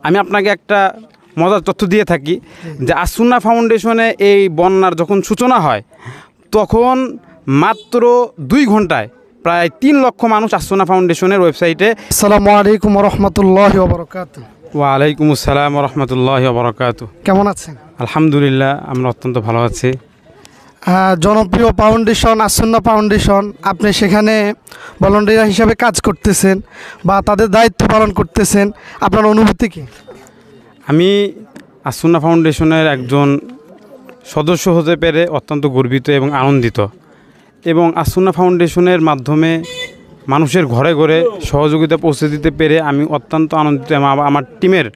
আমি আপনাকে একটা মজার তথ্য দিয়ে থাকি যে আসুন্না ফাউন্ডেশনে এই বন্যার যখন সূচনা হয় তখন মাত্র 2 ঘন্টায় প্রায় 3 লক্ষ মানুষ আসুন্না ফাউন্ডেশনের ওয়েবসাইটে। আসসালামু আলাইকুম রাহমাতুল্লাহি ওয়া বারাকাতুহু। ওয়ালাইকুম আসসালাম রাহমাতুল্লাহি ওয়া বারাকাতুহু। কেমন আছেন? আলহামদুলিল্লাহ, আমরা অত্যন্ত ভালো আছি। জনপ্রিয় ফাউন্ডেশন আসুন্না ফাউন্ডেশন, আপনি সেখানে ভলান্টিয়ার হিসাবে কাজ করতেছেন বা তাদের দায়িত্ব পালন করতেছেন, আপনার অনুভূতি কি? আমি আসুন্না ফাউন্ডেশনের একজন সদস্য হতে পেরে অত্যন্ত গর্বিত এবং আনন্দিত, এবং আসুন্না ফাউন্ডেশনের মাধ্যমে মানুষের ঘরে ঘরে সহযোগিতা পৌঁছে দিতে পেরে আমি অত্যন্ত আনন্দিত। আমার টিমের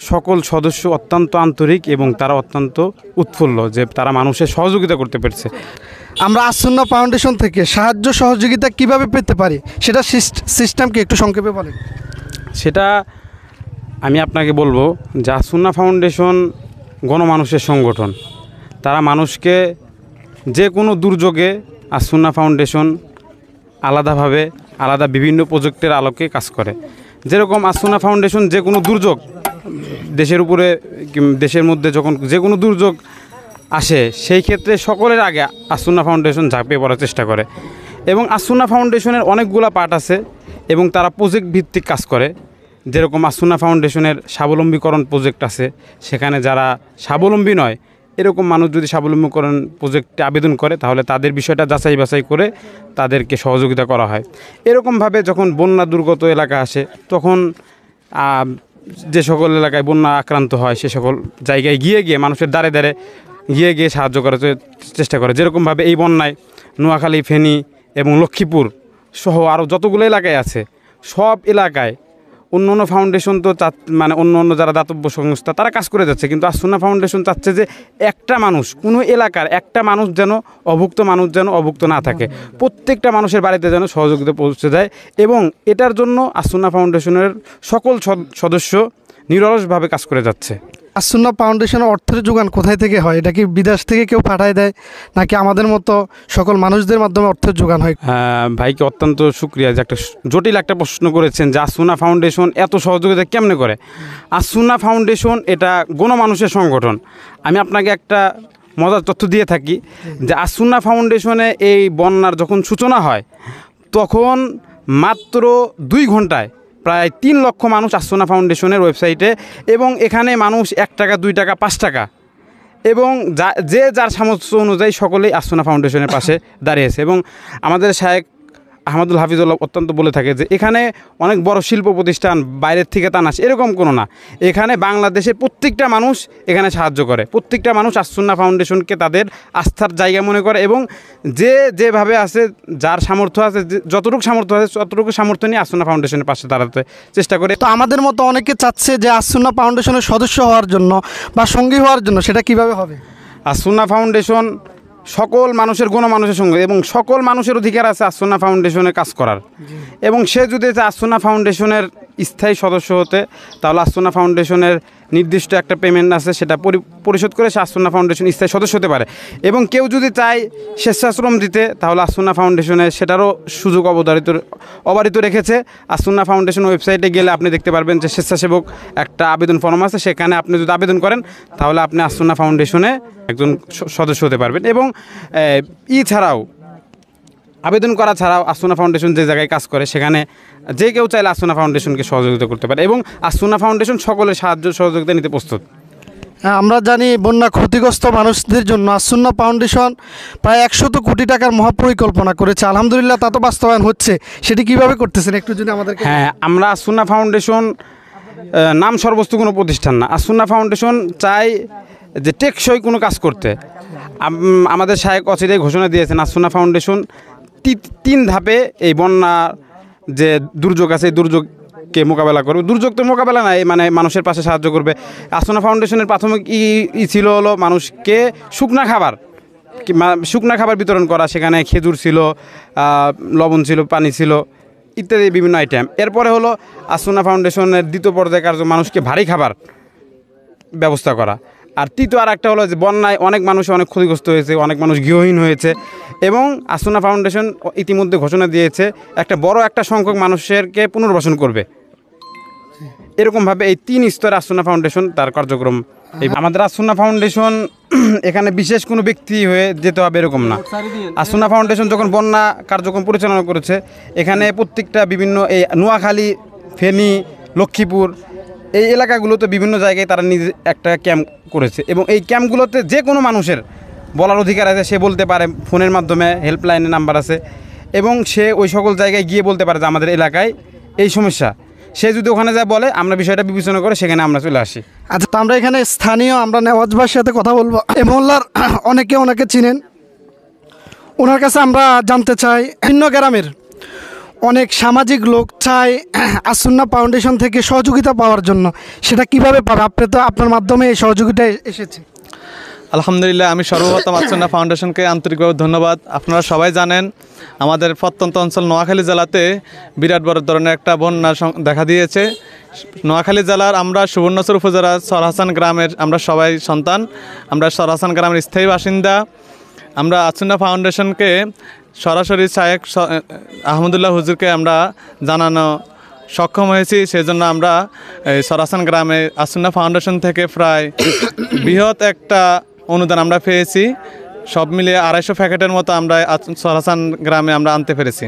সকল সদস্য অত্যন্ত আন্তরিক এবং তারা অত্যন্ত উৎফুল্ল যে তারা মানুষের সহযোগিতা করতে পেরেছে। আমরা আসুন্না ফাউন্ডেশন থেকে সাহায্য সহযোগিতা কিভাবে পেতে পারি, সেটা সিস্টেমকে একটু সংক্ষেপে বলেন। সেটা আমি আপনাকে বলবো যে আসুন্না ফাউন্ডেশন গণমানুষের সংগঠন। তারা মানুষকে যে কোনো দুর্যোগে আসুন্না ফাউন্ডেশন আলাদাভাবে আলাদা বিভিন্ন প্রজেক্টের আলোকে কাজ করে। যেরকম আসুন্না ফাউন্ডেশন যে কোনো দুর্যোগ দেশের উপরে দেশের মধ্যে যখন যে কোনো দুর্যোগ আসে সেই ক্ষেত্রে সকলের আগে আসুন্না ফাউন্ডেশন ঝাঁপিয়ে পড়ার চেষ্টা করে। এবং আসুন্না ফাউন্ডেশনের অনেকগুলো পার্ট আছে এবং তারা প্রজেক্ট ভিত্তিক কাজ করে। যেরকম আসুন্না ফাউন্ডেশনের স্বাবলম্বীকরণ প্রজেক্ট আছে, সেখানে যারা স্বাবলম্বী নয় এরকম মানুষ যদি স্বাবলম্বীকরণ প্রজেক্টে আবেদন করে তাহলে তাদের বিষয়টা যাচাই বাছাই করে তাদেরকে সহযোগিতা করা হয়। এরকমভাবে যখন বন্যা দুর্গত এলাকা আসে তখন যে সকল এলাকায় বন্যা আক্রান্ত হয় সে সকল জায়গায় গিয়ে মানুষের দ্বারে দ্বারে গিয়ে সাহায্য করার চেষ্টা করে। যেরকমভাবে এই বন্যায় নোয়াখালী, ফেনী এবং লক্ষ্মীপুর সহ আরও যতগুলো এলাকায় আছে সব এলাকায় অন্য অন্য ফাউন্ডেশন তো মানে অন্য যারা দাতব্য সংস্থা তারা কাজ করে যাচ্ছে, কিন্তু আসুন্না ফাউন্ডেশন চাচ্ছে যে একটা মানুষ, কোনো এলাকার একটা মানুষ যেন অভুক্ত না থাকে, প্রত্যেকটা মানুষের বাড়িতে যেন সহযোগিতা পৌঁছে যায়। এবং এটার জন্য আসুন্না ফাউন্ডেশনের সকল সদস্য নিরলসভাবে কাজ করে যাচ্ছে। আসুন্না ফাউন্ডেশনের অর্থের যোগান কোথায় থেকে হয়? এটা কি বিদেশ থেকে কেউ পাঠায় দেয় নাকি আমাদের মতো সকল মানুষদের মাধ্যমে অর্থের যোগান হয়? ভাইকে অত্যন্ত শুকরিয়া যে একটা জটিল একটা প্রশ্ন করেছেন যে আসুন্না ফাউন্ডেশন এত সহযোগিতা কেমনে করে। আসুন্না ফাউন্ডেশন এটা গণমানুষের সংগঠন। আমি আপনাকে একটা মজার তথ্য দিয়ে থাকি যে আসুন্না ফাউন্ডেশনে এই বন্যার যখন সূচনা হয় তখন মাত্র 2 ঘন্টায় প্রায় 3 লক্ষ মানুষ আসুন্না ফাউন্ডেশনের ওয়েবসাইটে, এবং এখানে মানুষ 1 টাকা, 2 টাকা, 5 টাকা এবং যার সামর্থ্য অনুযায়ী সকলেই আসুন্না ফাউন্ডেশনের পাশে দাঁড়িয়েছে। এবং আমাদের শায়েখ আহমদুল হাফিজুল্লাহ অত্যন্ত বলে থাকে যে এখানে অনেক বড় শিল্প প্রতিষ্ঠান বাইরের থেকে তা আসে, এরকম কোনো না। এখানে বাংলাদেশের প্রত্যেকটা মানুষ এখানে সাহায্য করে, প্রত্যেকটা মানুষ আসুন্না ফাউন্ডেশনকে তাদের আস্থার জায়গা মনে করে, এবং যেভাবে আছে যার সামর্থ্য আছে যতটুকু সামর্থ্য নিয়ে আসুন্না ফাউন্ডেশনের পাশে দাঁড়াতে চেষ্টা করে। তো আমাদের মতো অনেকে চাচ্ছে যে আসুন্না ফাউন্ডেশনের সদস্য হওয়ার জন্য বা সঙ্গী হওয়ার জন্য, সেটা কিভাবে হবে? আসুন্না ফাউন্ডেশন সকল মানুষের গণমানুষের সঙ্গে এবং সকল মানুষের অধিকার আছে আসুন্না ফাউন্ডেশনে কাজ করার। এবং সে যদি আসুন্না ফাউন্ডেশনের স্থায়ী সদস্য হতে তাহলে আসুন্না ফাউন্ডেশনের নির্দিষ্ট একটা পেমেন্ট আছে, সেটা পরিশোধ করে সে আসুন্না ফাউন্ডেশন স্থায়ী সদস্য হতে পারে। এবং কেউ যদি চায় স্বেচ্ছাশ্রম দিতে তাহলে আসুন্না ফাউন্ডেশনে সেটারও সুযোগ অবারিত রেখেছে। আসুন্না ফাউন্ডেশন ওয়েবসাইটে গেলে আপনি দেখতে পারবেন যে স্বেচ্ছাসেবক একটা আবেদন ফর্ম আছে, সেখানে আপনি যদি আবেদন করেন তাহলে আপনি আসুন্না ফাউন্ডেশনে একজন সদস্য হতে পারবেন। এবং ছাড়াও আবেদন করা ছাড়াও আসুন্না ফাউন্ডেশন যে জায়গায় কাজ করে সেখানে যে কেউ চাইলে আসুন্না ফাউন্ডেশনকে সহযোগিতা করতে পারে, এবং আসুন্না ফাউন্ডেশন সকলের সাহায্য সহযোগিতা নিতে প্রস্তুত। আমরা জানি বন্যা ক্ষতিগ্রস্ত মানুষদের জন্য আসুন্না ফাউন্ডেশন প্রায় 100 কোটি টাকার মহাপরিকল্পনা করেছে। আলহামদুলিল্লাহ তা তো বাস্তবায়ন হচ্ছে, সেটি কিভাবে করতেছেন একটু যদি আমাদেরকে। হ্যাঁ, আমরা আসুন্না ফাউন্ডেশন নাম সর্বস্তু কোনো প্রতিষ্ঠান না। আসুন্না ফাউন্ডেশন চাই যে টেকসই কোনো কাজ করতে। আমাদের শায়েখ অচিরেই ঘোষণা দিয়েছেন আসুন্না ফাউন্ডেশন 3 ধাপে এই বন্যা যে দুর্যোগ আছে এই দুর্যোগকে মোকাবেলা করবে। দুর্যোগ তো মোকাবেলা নাই, মানে মানুষের পাশে সাহায্য করবে। আসুন্না ফাউন্ডেশনের প্রাথমিক ছিল হলো মানুষকে শুকনা খাবার বিতরণ করা। সেখানে খেজুর ছিল, লবণ ছিল, পানি ছিল ইত্যাদি বিভিন্ন আইটেম। এরপরে হলো আসুন্না ফাউন্ডেশনের দ্বিতীয় পর্যায়ে কার্য মানুষকে ভারী খাবার ব্যবস্থা করা। আর তৃতীয় আর একটা হলো যে বন্যায় অনেক মানুষ অনেক ক্ষতিগ্রস্ত হয়েছে, অনেক মানুষ গৃহহীন হয়েছে, এবং আসুন্না ফাউন্ডেশন ইতিমধ্যে ঘোষণা দিয়েছে একটা বড় একটা সংখ্যক মানুষেরকে পুনর্বাসন করবে। এরকমভাবে এই 3 স্তরে আসুন্না ফাউন্ডেশন তার কার্যক্রম আমাদের আসুন্না ফাউন্ডেশন এখানে বিশেষ কোনো ব্যক্তি হয়ে যেতে হবে এরকম না। আসুন্না ফাউন্ডেশন যখন বন্যা কার্যক্রম পরিচালনা করেছে এখানে প্রত্যেকটা বিভিন্ন এই নোয়াখালী, ফেনী, লক্ষ্মীপুর এই এলাকাগুলোতে বিভিন্ন জায়গায় তারা নিজে একটা ক্যাম্প করেছে এবং এই ক্যাম্পগুলোতে যে কোনো মানুষের বলার অধিকার আছে, সে বলতে পারে, ফোনের মাধ্যমে হেল্পলাইনের নাম্বার আছে এবং সে ওই সকল জায়গায় গিয়ে বলতে পারে যে আমাদের এলাকায় এই সমস্যা। সে যদি ওখানে যায় বলে আমরা বিষয়টা বিবেচনা করে সেখানে আমরা চলে আসি। আচ্ছা, তো আমরা এখানে স্থানীয় আমরা নেওয়াজবার সাথে কথা বলবো। এই মহল্লার অনেকে চিনেন, ওনার কাছে আমরা জানতে চাই ভিন্ন গ্রামের অনেক সামাজিক লোক চায় আসুন্না ফাউন্ডেশন থেকে সহযোগিতা পাওয়ার জন্য, সেটা কিভাবে পাবে? আপনি তো আপনার মাধ্যমে এই সহযোগিতা এসেছে। আলহামদুলিল্লাহ, আমি সর্বপ্রথম আসুন্না ফাউন্ডেশনকে আন্তরিকভাবে ধন্যবাদ। আপনারা সবাই জানেন আমাদের প্রত্যন্ত অঞ্চল নোয়াখালী জেলাতে বিরাট বড় ধরনের একটা বন্যা দেখা দিয়েছে। নোয়াখালী জেলার আমরা সুবর্ণচর উপজেলার সরহাসান গ্রামের আমরা সবাই সন্তান, আমরা সরহাসান গ্রামের স্থায়ী বাসিন্দা। আমরা আসুন্না ফাউন্ডেশনকে সরাসরি শায়েখ আহমদুল্লাহ হুজুরকে আমরা জানানো সক্ষম হয়েছি। সেজন্য আমরা এই সরহাসান গ্রামে আসুন্না ফাউন্ডেশন থেকে প্রায় বৃহৎ একটা অনুদান আমরা পেয়েছি। সব মিলিয়ে 250 প্যাকেটের মতো আমরা সরহাসান গ্রামে আমরা আনতে পেরেছি।